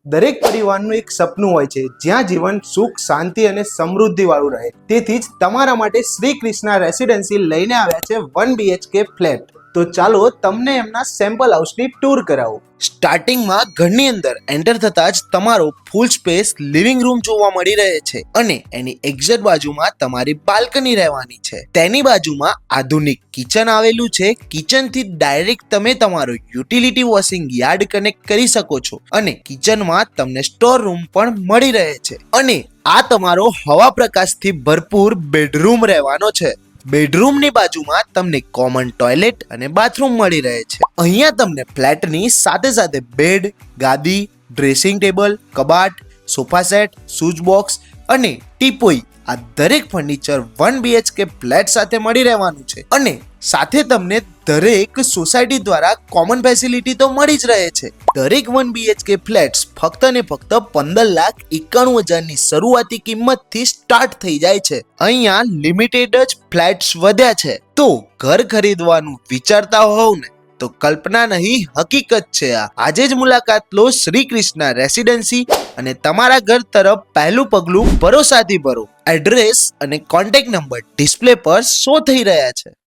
દરેક પરિવારનું એક સપનું હોય છે જ્યાં જીવન સુખ, શાંતિ અને સમૃદ્ધિ વાળું રહે. તેથી જ તમારા માટે શ્રી કૃષ્ણા રેસિડેન્સી લઈને આવ્યા છે 1 BHK ફ્લેટ. તો ચાલો તમને એમના સેમ્પલ હાઉસની ટૂર કરાવું. સ્ટાર્ટિંગમાં ઘરની અંદર એન્ટર થતા જ તમારો ફૂલ સ્પેસ લિવિંગ રૂમ જોવા મળી રહે છે અને એની એક્ઝેક્ટ બાજુમાં તમારી બાલ્કની રહેવાની છે. તેની બાજુમાં આધુનિક કિચન આવેલું છે. કિચન થી ડાયરેક્ટ તમે તમારો યુટિલિટી વોશિંગ યાર્ડ કનેક્ટ કરી શકો છો અને કિચનમાં તમને સ્ટોર રૂમ પણ મળી રહે છે. અને આ તમારો હવા પ્રકાશથી ભરપૂર બેડરૂમ રહેવાનો છે. બેડરૂમની બાજુમાં તમને કોમન ટોયલેટ અને બાથરૂમ મળી રહે છે. અહીંયા તમને ફ્લેટની સાથે સાથે બેડ, ગાદી, ડ્રેસિંગ ટેબલ, કબાટ, સોફા સેટ, સ્વિચ બોક્સ અને ટીપોઈ આ દરેક ફર્નિચર 1 BHK ફ્લેટ સાથે મળી રહેવાનું છે. અને સાથે તમને દરેક સોસાયટી દ્વારા કોમન ફેસિલિટી તો મળી જ રહે છે. દરેક 1 BHK ફ્લેટ્સ ફક્ત ને ફક્ત 15,91,000ની શરૂઆતી કિંમતથી સ્ટાર્ટ થઈ જાય છે. અહીંયા લિમિટેડ જ ફ્લેટ્સ વધ્યા છે. તો ઘર ખરીદવાનું વિચારતા હોવ ને તો કલ્પના નહીં, હકીકત છે આ. આજે જ મુલાકાત લો શ્રી કૃષ્ણા રેસિડેન્સી અને તમારા ઘર તરફ પહેલું પગલું ભરોસાથી ભરો. એડ્રેસ અને કોન્ટેક્ટ નંબર ડિસ્પ્લે પર શો થઈ રહ્યા છે.